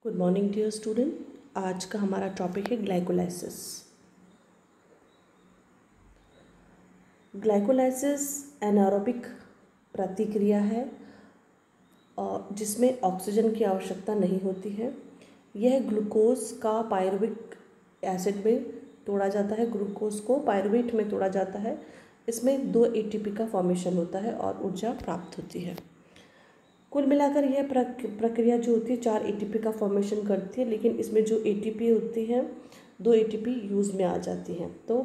Good morning dear student. आज का हमारा टॉपिक है ग्लाइकोलाइसिस। ग्लाइकोलाइसिस एनारोबिक प्रतिक्रिया है और जिसमें ऑक्सीजन की आवश्यकता नहीं होती है। यह ग्लूकोज का पायरुविक एसिड में तोड़ा जाता है, ग्लूकोज को पायरुवेट में तोड़ा जाता है। इसमें 2 ATP का फॉर्मेशन होता है और ऊर्जा प्राप्त होती है। कुल मिलाकर यह प्रक्रिया जो होती है 4 ATP का फॉर्मेशन करती है, लेकिन इसमें जो ATP होती है 2 ATP यूज़ में आ जाती हैं। तो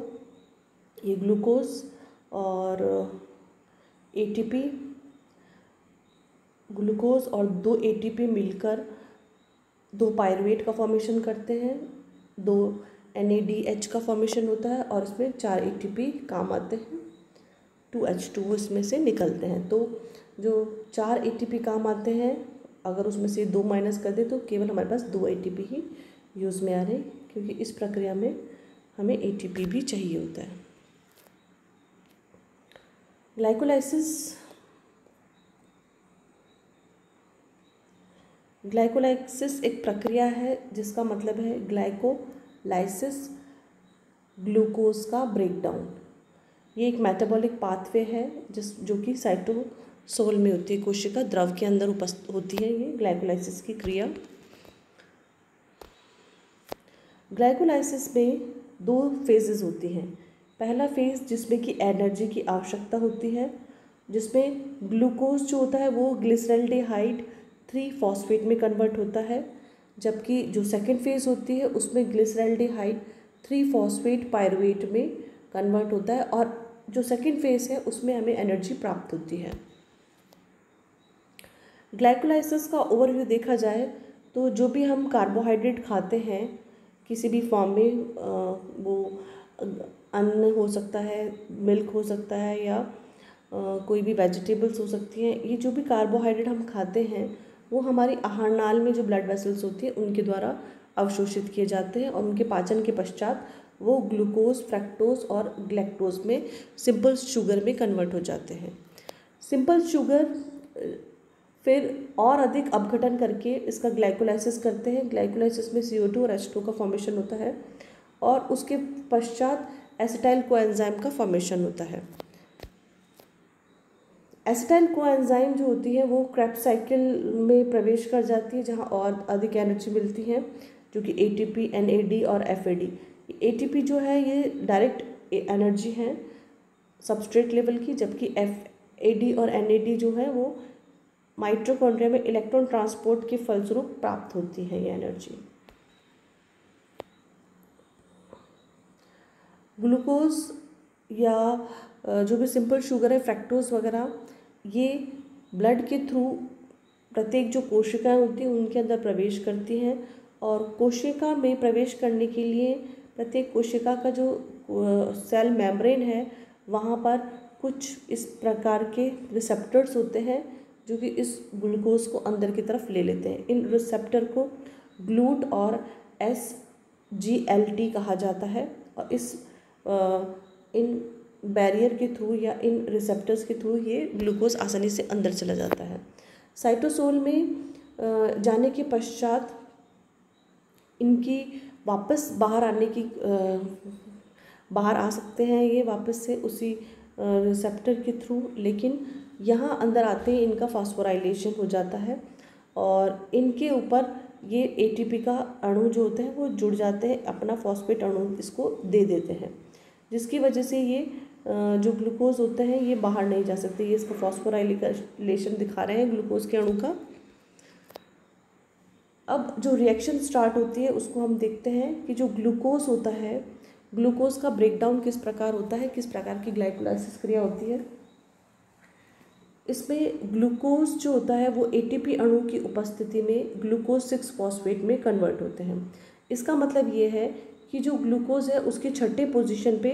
ये ग्लूकोज और ATP, ग्लूकोज और 2 ATP मिलकर 2 पायरुवेट का फॉर्मेशन करते हैं, 2 NADH का फॉर्मेशन होता है और इसमें 4 ATP काम आते हैं, 2H2 इसमें से निकलते हैं। तो जो 4 ATP काम आते हैं, अगर उसमें से 2 माइनस कर दे तो केवल हमारे पास 2 ATP ही यूज़ में आ रहे हैं, क्योंकि इस प्रक्रिया में हमें ATP भी चाहिए होता है। ग्लाइकोलाइसिस एक प्रक्रिया है जिसका मतलब है ग्लाइकोलाइसिस, ग्लूकोज का ब्रेकडाउन। ये एक मेटाबॉलिक पाथवे है जो कि साइटोसोल में होती है, कोशिका द्रव के अंदर उपस्थित होती है। ये ग्लाइकोलाइसिस की क्रिया। ग्लाइकोलाइसिस में 2 फेजेस होती हैं। पहला फेज जिसमें कि एनर्जी की आवश्यकता होती है, जिसमें ग्लूकोज जो होता है वो ग्लिसरॉल्डिहाइड 3 फॉस्फेट में कन्वर्ट होता है, जबकि जो सेकेंड फेज होती है उसमें ग्लिसरॉल्डिहाइड 3 फॉस्फेट पायरुवेट में कन्वर्ट होता है, और जो सेकेंड फेज है उसमें हमें एनर्जी प्राप्त होती है। ग्लाइकोलाइसिस का ओवरव्यू देखा जाए तो जो भी हम कार्बोहाइड्रेट खाते हैं किसी भी फॉर्म में, वो अन्न हो सकता है, मिल्क हो सकता है, या कोई भी वेजिटेबल्स हो सकती हैं। ये जो भी कार्बोहाइड्रेट हम खाते हैं वो हमारी आहार नाल में जो ब्लड वेसल्स होती हैं उनके द्वारा अवशोषित किए जाते हैं, और उनके पाचन के पश्चात वो ग्लूकोज, फ्रक्टोज और ग्लैक्टोज में सिंपल शुगर में कन्वर्ट हो जाते हैं। सिंपल शुगर फिर और अधिक अपघटन करके इसका ग्लाइकोलाइसिस करते हैं। ग्लाइकोलाइसिस में CO2 और H2 का फॉर्मेशन होता है, और उसके पश्चात एसिटाइल कोएंजाइम का फॉर्मेशन होता है। एसिटाइल कोएंजाइम जो होती है वो क्रेब्स साइकिल में प्रवेश कर जाती है, जहाँ और अधिक एनर्जी मिलती है, जो कि ATP, NAD और FAD। ATP जो है ये डायरेक्ट एनर्जी है सबस्ट्रेट लेवल की, जबकि FAD और NAD जो है वो माइटोकॉन्ड्रिया में इलेक्ट्रॉन ट्रांसपोर्ट के फलस्वरूप प्राप्त होती है ये एनर्जी। ग्लूकोज या जो भी सिंपल शुगर है, फ्रैक्टोज वगैरह, ये ब्लड के थ्रू प्रत्येक जो कोशिकाएं होती हैं उनके अंदर प्रवेश करती हैं, और कोशिका में प्रवेश करने के लिए प्रत्येक कोशिका का जो सेल मेम्ब्रेन है वहाँ पर कुछ इस प्रकार के रिसेप्टर्स होते हैं जो कि इस ग्लूकोज को अंदर की तरफ ले लेते हैं। इन रिसेप्टर को ग्लूट और SGLT कहा जाता है, और इन बैरियर के थ्रू या इन रिसेप्टर्स के थ्रू ये ग्लूकोज आसानी से अंदर चला जाता है। साइटोसोल में जाने के पश्चात इनकी वापस बाहर आ सकते हैं ये वापस से उसी रिसेप्टर के थ्रू, लेकिन यहाँ अंदर आते ही इनका फॉस्फोराइलेशन हो जाता है, और इनके ऊपर ये ATP का अणु जो होते हैं वो जुड़ जाते हैं, अपना फॉस्फेट अणु इसको दे देते हैं, जिसकी वजह से ये जो ग्लूकोज होते हैं ये बाहर नहीं जा सकते। ये इसका फॉस्फोराइलेशन दिखा रहे हैं ग्लूकोज के अणु का। अब जो रिएक्शन स्टार्ट होती है उसको हम देखते हैं कि जो ग्लूकोज होता है, ग्लूकोज का ब्रेकडाउन किस प्रकार होता है, किस प्रकार की ग्लाइकोलाइसिस क्रिया होती है। इसमें ग्लूकोज जो होता है वो ATP अणु की उपस्थिति में ग्लूकोज 6 फॉस्फेट में कन्वर्ट होते हैं। इसका मतलब ये है कि जो ग्लूकोज है उसके छठे पोजीशन पे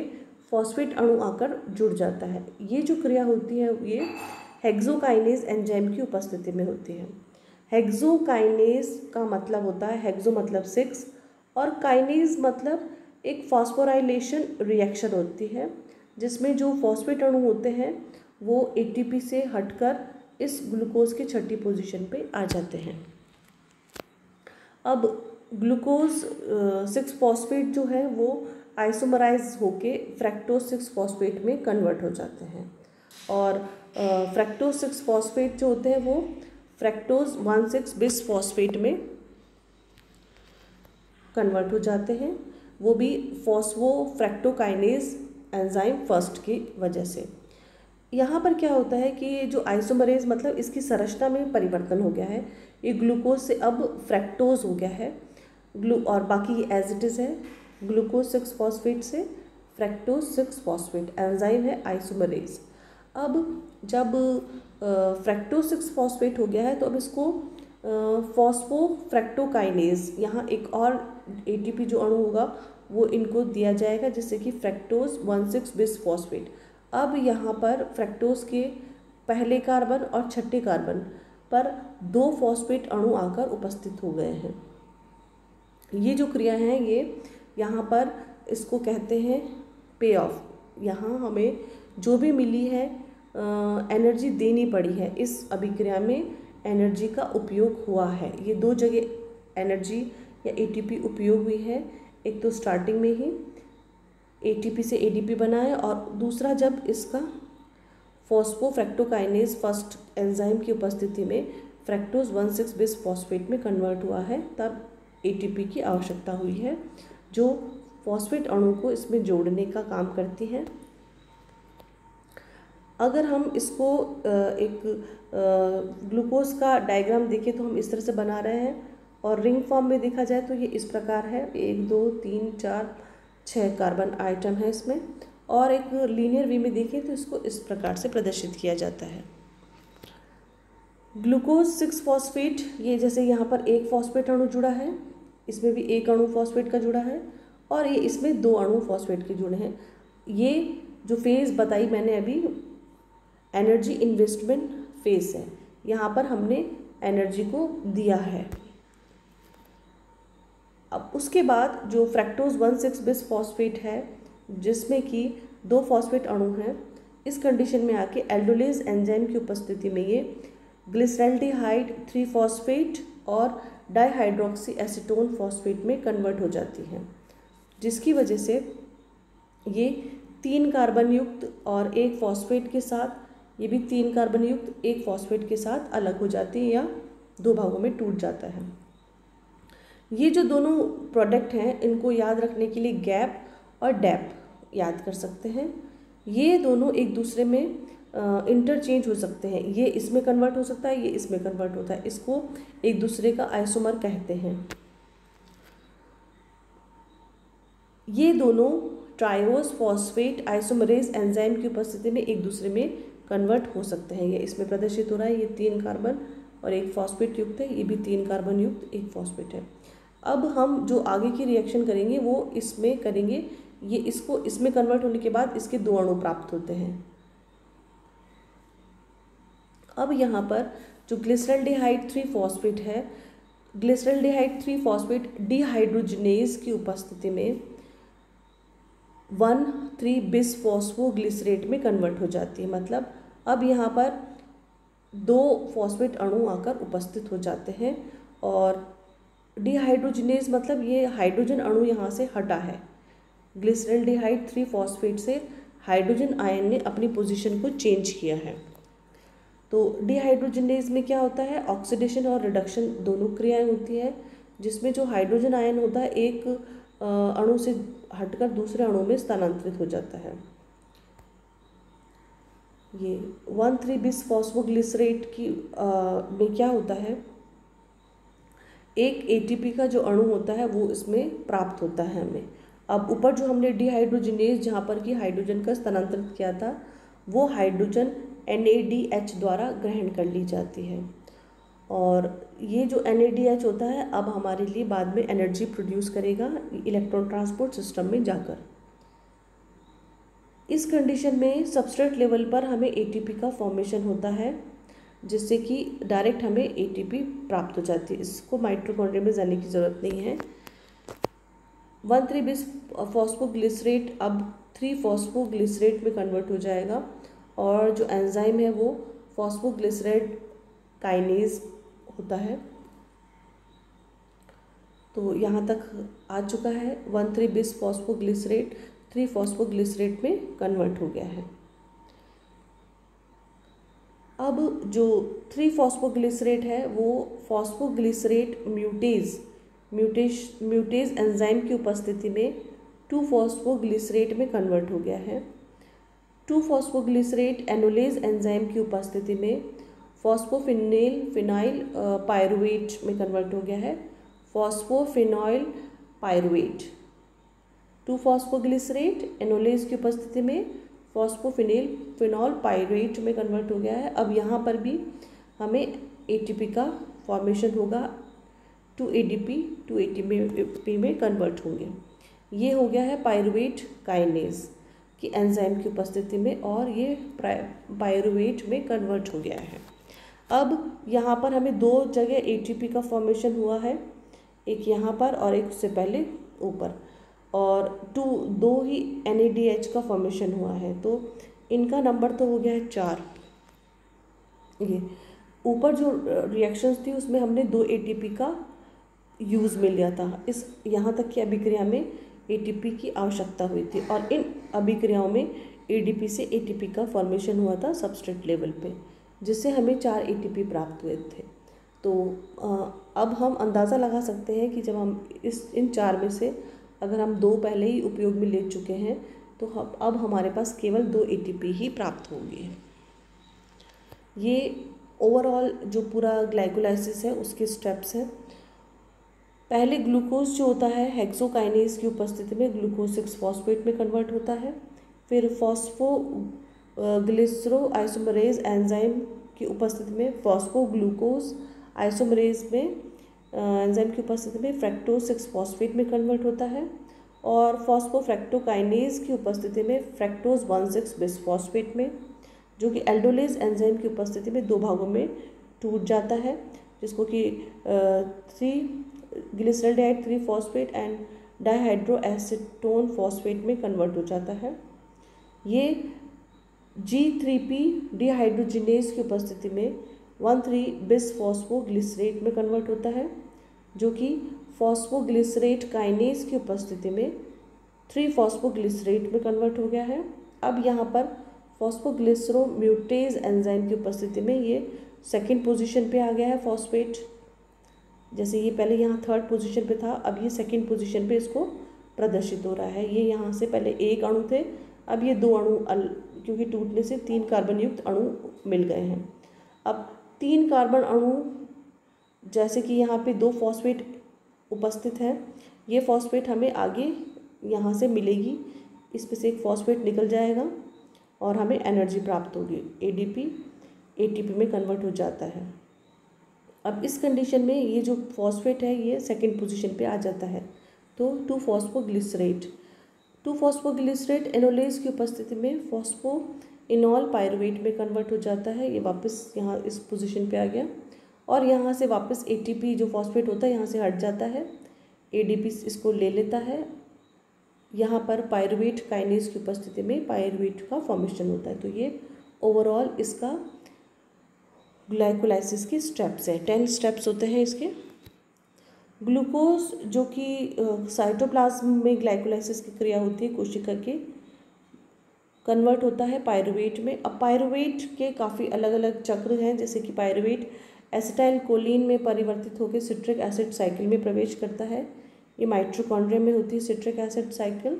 फॉस्फेट अणु आकर जुड़ जाता है। ये जो क्रिया होती है ये हेक्सोकाइनेज एंजाइम की उपस्थिति में होती है। हेक्सोकाइनेज का मतलब होता है, हेक्सो मतलब 6 और काइनेज मतलब एक फॉस्फोराइलेशन रिएक्शन होती है, जिसमें जो फॉस्फेट अणु होते हैं वो ATP से हटकर इस ग्लूकोज के छठी पोजीशन पे आ जाते हैं। अब ग्लूकोज 6 फॉस्फेट जो है वो आइसोमराइज होके फ्रैक्टोज 6 फॉस्फेट में कन्वर्ट हो जाते हैं, और फ्रैक्टोज 6 फॉस्फेट जो होते हैं वो फ्रैक्टोज 1,6 बिस फॉस्फेट में कन्वर्ट हो जाते हैं, वो भी फॉस्फोफ्रैक्टोकाइनेज एंजाइम फर्स्ट की वजह से। यहाँ पर क्या होता है कि जो आइसोमरेज मतलब इसकी संरचना में परिवर्तन हो गया है, ये ग्लूकोज से अब फ्रैक्टोज हो गया है, और बाकी एज इट इज़ है, ग्लूकोज 6 फॉस्फेट से फ्रैक्टोज 6 फॉस्फेट एंजाइम है आइसोमरेज। अब जब फ्रैक्टोज 6 फॉस्फेट हो गया है तो अब इसको फॉस्फोफ्रैक्टोकाइनेज, यहाँ एक और एटीपी जो अणु होगा वो इनको दिया जाएगा, जिससे कि फ्रैक्टोज 1,6 बिस फॉस्फेट। अब यहाँ पर फ्रैक्टोज के पहले कार्बन और छठे कार्बन पर 2 फॉस्फेट अणु आकर उपस्थित हो गए हैं। ये जो क्रिया है ये यहाँ पर इसको कहते हैं पे ऑफ। यहाँ हमें जो भी मिली है एनर्जी देनी पड़ी है, इस अभिक्रिया में एनर्जी का उपयोग हुआ है। ये 2 जगह एनर्जी या एटीपी उपयोग हुई है, एक तो स्टार्टिंग में ही एटीपी से एडीपी बना है, और दूसरा जब इसका फॉस्फोफ्रैक्टोकाइनेज फर्स्ट एंजाइम की उपस्थिति में फ्रैक्टोज 1,6 बिस फॉस्फेट में कन्वर्ट हुआ है, तब एटीपी की आवश्यकता हुई है, जो फॉस्फेट अणु को इसमें जोड़ने का काम करती है। अगर हम इसको एक ग्लूकोज का डायग्राम देखें तो हम इस तरह से बना रहे हैं, और रिंग फॉर्म में देखा जाए तो ये इस प्रकार है, 1 2 3 4 6 कार्बन आइटम है इसमें, और एक लीनियर वे में देखें तो इसको इस प्रकार से प्रदर्शित किया जाता है। ग्लूकोज 6 फॉस्फेट, ये जैसे यहाँ पर एक फॉस्फेट अणु जुड़ा है, इसमें भी एक अणु फॉस्फेट का जुड़ा है, और ये इसमें 2 अणु फॉस्फेट के जुड़े हैं। ये जो फेज़ बताई मैंने अभी एनर्जी इन्वेस्टमेंट फेज़ है, यहाँ पर हमने एनर्जी को दिया है। अब उसके बाद जो फ्रैक्टोज 1,6 बिस फॉस्फेट है, जिसमें कि 2 फॉस्फेट अणु हैं, इस कंडीशन में आके एल्डोलेज एंजाइम की उपस्थिति में ये ग्लिसरल्डिहाइड 3 फॉस्फेट और डाइहाइड्रोक्सी एसीटोन फॉस्फेट में कन्वर्ट हो जाती हैं, जिसकी वजह से ये 3 कार्बन युक्त और 1 फॉस्फेट के साथ, ये भी 3 कार्बन युक्त 1 फॉस्फेट के साथ अलग हो जाती है या 2 भागों में टूट जाता है। ये जो दोनों प्रोडक्ट हैं इनको याद रखने के लिए गैप और डैप याद कर सकते हैं। ये दोनों एक दूसरे में इंटरचेंज हो सकते हैं, ये इसमें कन्वर्ट हो सकता है, ये इसमें कन्वर्ट होता है, इसको एक दूसरे का आइसोमर कहते हैं। ये दोनों ट्रायोस फॉस्फेट आइसोमरेज एंजाइम की उपस्थिति में एक दूसरे में कन्वर्ट हो सकते हैं। ये इसमें प्रदर्शित हो रहा है, ये 3 कार्बन और 1 फॉस्फेट युक्त है, ये भी 3 कार्बन युक्त 1 फॉस्फेट है। अब हम जो आगे की रिएक्शन करेंगे वो इसमें करेंगे, ये इसको इसमें कन्वर्ट होने के बाद इसके 2 अणु प्राप्त होते हैं। अब यहाँ पर जो ग्लिसरल्डिहाइड 3 फॉस्फेट है, ग्लिसरल्डिहाइड 3 फॉस्फेट डिहाइड्रोजनेज की उपस्थिति में 1,3 बिस फॉस्फोग्लिसरेट में कन्वर्ट हो जाती है। मतलब अब यहाँ पर 2 फॉस्फेट अणु आकर उपस्थित हो जाते हैं, और डिहाइड्रोजनेज मतलब ये हाइड्रोजन अणु यहाँ से हटा है। ग्लिसरल्डिहाइड 3 फॉस्फेट से हाइड्रोजन आयन ने अपनी पोजीशन को चेंज किया है। तो डिहाइड्रोजनेज में क्या होता है, ऑक्सीडेशन और रिडक्शन दोनों क्रियाएं होती है, जिसमें जो हाइड्रोजन आयन होता है एक अणु से हटकर दूसरे अणु में स्थानांतरित हो जाता है। ये 1,3 बिस फॉस्फोग्लिसरेट की में क्या होता है, एक एटीपी का जो अणु होता है वो इसमें प्राप्त होता है हमें। अब ऊपर जो हमने डिहाइड्रोजनेज जहाँ पर कि हाइड्रोजन का स्थानांतरित किया था, वो हाइड्रोजन NADH द्वारा ग्रहण कर ली जाती है, और ये जो NADH होता है अब हमारे लिए बाद में एनर्जी प्रोड्यूस करेगा इलेक्ट्रॉन ट्रांसपोर्ट सिस्टम में जाकर। इस कंडीशन में सबस्ट्रेट लेवल पर हमें ATP का फॉर्मेशन होता है, जिससे कि डायरेक्ट हमें ATP प्राप्त हो जाती है, इसको माइटोकॉन्ड्रिया में जाने की ज़रूरत नहीं है। 1,3 बिस फॉस्फोग्लिसरेट अब 3 फॉस्फोग्लिसरेट में कन्वर्ट हो जाएगा, और जो एंजाइम है वो फॉस्फोग्लिसरेट काइनेज होता है। तो यहाँ तक आ चुका है। 1,3 बिस फॉस्फोग्लिसरेट 3 फॉस्फोग्लिसरेट में कन्वर्ट हो गया है। अब जो 3 फॉस्फोग्लिसरेट है वो फॉस्फोग्लिसरेट म्यूटेज एंजाइम की उपस्थिति में 2 फॉस्फोग्लिसरेट में कन्वर्ट हो गया है। 2 फॉस्फोग्लिसरेट एनोलेज एंजाइम की उपस्थिति में फिनाइल पायरुवेट में कन्वर्ट हो गया है। फॉस्फोफिनॉइल पायरुवेट 2 फॉस्फोग्लिसरेट एनोलेज की उपस्थिति में फिनॉल पायरुवेट में कन्वर्ट हो गया है। अब यहाँ पर भी हमें एटीपी का फॉर्मेशन होगा, 2 ADP में कन्वर्ट होंगे। ये हो गया है पायरुवेट काइनेज की एंजाइम की उपस्थिति में, और ये पायरुवेट में कन्वर्ट हो गया है। अब यहाँ पर हमें 2 जगह ATP का फॉर्मेशन हुआ है, एक यहाँ पर और एक उससे पहले ऊपर, और 2 ही NADH का फॉर्मेशन हुआ है। तो इनका नंबर तो हो गया है 4। ये ऊपर जो रिएक्शंस थी उसमें हमने 2 ATP का यूज़ मिल गया था। इस यहाँ तक की अभिक्रिया में ATP की आवश्यकता हुई थी, और इन अभिक्रियाओं में ADP से ATP का फॉर्मेशन हुआ था सबस्ट्रेट लेवल पे, जिससे हमें 4 ATP प्राप्त हुए थे। तो अब हम अंदाज़ा लगा सकते हैं कि जब हम इन 4 में से अगर हम 2 पहले ही उपयोग में ले चुके हैं तो अब हमारे पास केवल 2 ATP ही प्राप्त होंगे। ये ओवरऑल जो पूरा ग्लाइकोलाइसिस है उसके स्टेप्स हैं। पहले ग्लूकोज जो होता है हेक्सोकाइनेज की उपस्थिति में ग्लूकोज 6 फॉस्फेट में कन्वर्ट होता है। फिर फॉस्फोग्लिसरो आइसोमरेज एंजाइम की उपस्थिति में फॉस्फोग्लूकोज आइसोमरेज में एंजाइम की उपस्थिति में फ्रैक्टोज 6 फॉस्फेट में कन्वर्ट होता है, और फॉस्फोफ्रैक्टोकाइनेज की उपस्थिति में फ्रैक्टोज 1,6 बिसफॉस्फेट में, जो कि एल्डोलेज एंजाइम की उपस्थिति में 2 भागों में टूट जाता है, जिसको कि 3 ग्लिसरॉल्डिहाइड 3 फॉस्फेट एंड डाइहाइड्रोएसीटोन फॉस्फेट में कन्वर्ट हो जाता है। ये G3P डिहाइड्रोजिनेज की उपस्थिति में 1,3 बिसफॉस्फोग्लिसरेट में कन्वर्ट होता है, जो कि फॉस्फोग्लिसरेट काइनेज की उपस्थिति में 3 फॉस्फोग्लिसरेट में कन्वर्ट हो गया है। अब यहाँ पर फॉस्फोग्लिसरो म्यूटेज एंजाइम की उपस्थिति में ये 2nd पोजीशन पे आ गया है फॉस्फेट। जैसे ये पहले यहाँ 3rd पोजीशन पे था, अब ये 2nd पोजीशन पे इसको प्रदर्शित हो रहा है। ये यहाँ से पहले 1 अणु थे, अब ये 2 अणु क्योंकि टूटने से 3 कार्बन युक्त अणु मिल गए हैं। अब 3 कार्बन अणु, जैसे कि यहाँ पे 2 फॉस्फेट उपस्थित है, ये फॉस्फेट हमें आगे यहाँ से मिलेगी, इस पे से एक फॉस्फेट निकल जाएगा और हमें एनर्जी प्राप्त होगी। ATP में कन्वर्ट हो जाता है। अब इस कंडीशन में ये जो फॉस्फेट है ये 2nd पोजीशन पे आ जाता है। तो 2 फॉस्फोग्लिसरेट एनोलेज की उपस्थिति में फॉस्फोइनॉल पायरुवेट में कन्वर्ट हो जाता है। ये वापस यहाँ इस पोजीशन पे आ गया, और यहाँ से वापस ATP जो फॉस्फेट होता है यहाँ से हट जाता है, ADP इसको ले लेता है। यहाँ पर पायरुवेट काइनेज की उपस्थिति में पायरुवेट का फॉर्मेशन होता है। तो ये ओवरऑल इसका ग्लाइकोलाइसिस की स्टेप्स है। 10 स्टेप्स होते हैं इसके। ग्लूकोज जो कि साइटोप्लाज्म में ग्लाइकोलाइसिस की क्रिया होती है कोशिका के, कन्वर्ट होता है पायरुवेट में। अब पायरुवेट के काफ़ी अलग अलग चक्र हैं, जैसे कि पायरुवेट एसिटाइल कोलिन में परिवर्तित होकर सिट्रिक एसिड साइकिल में प्रवेश करता है। ये माइटोकॉन्ड्रिया में होती है सिट्रिक एसिड साइकिल,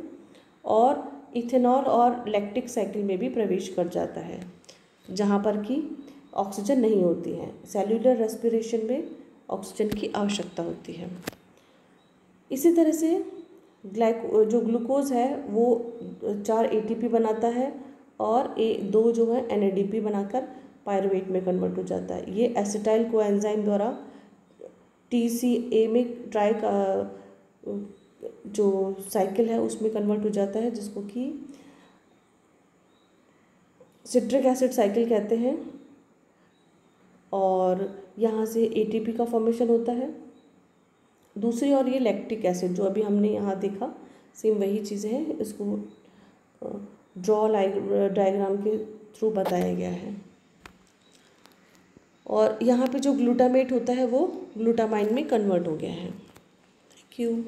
और इथेनॉल और लैक्टिक साइकिल में भी प्रवेश कर जाता है, जहाँ पर कि ऑक्सीजन नहीं होती है। सेल्यूलर रेस्पिरेशन में ऑक्सीजन की आवश्यकता होती है। इसी तरह से जो ग्लूकोज है वो 4 ATP बनाता है, और 2 जो है NADP बनाकर पायरुवेट में कन्वर्ट हो जाता है। ये एसिटाइल कोएंजाइम द्वारा TCA में जो साइकिल है उसमें कन्वर्ट हो जाता है, जिसको कि सिट्रिक एसिड साइकिल कहते हैं, और यहाँ से ATP का फॉर्मेशन होता है। दूसरी ओर ये लैक्टिक एसिड जो अभी हमने यहाँ देखा, सेम वही चीज़ें हैं, इसको ड्रॉ डायग्राम के थ्रू बताया गया है। और यहाँ पे जो ग्लूटामेट होता है वो ग्लूटामाइन में कन्वर्ट हो गया है। यू।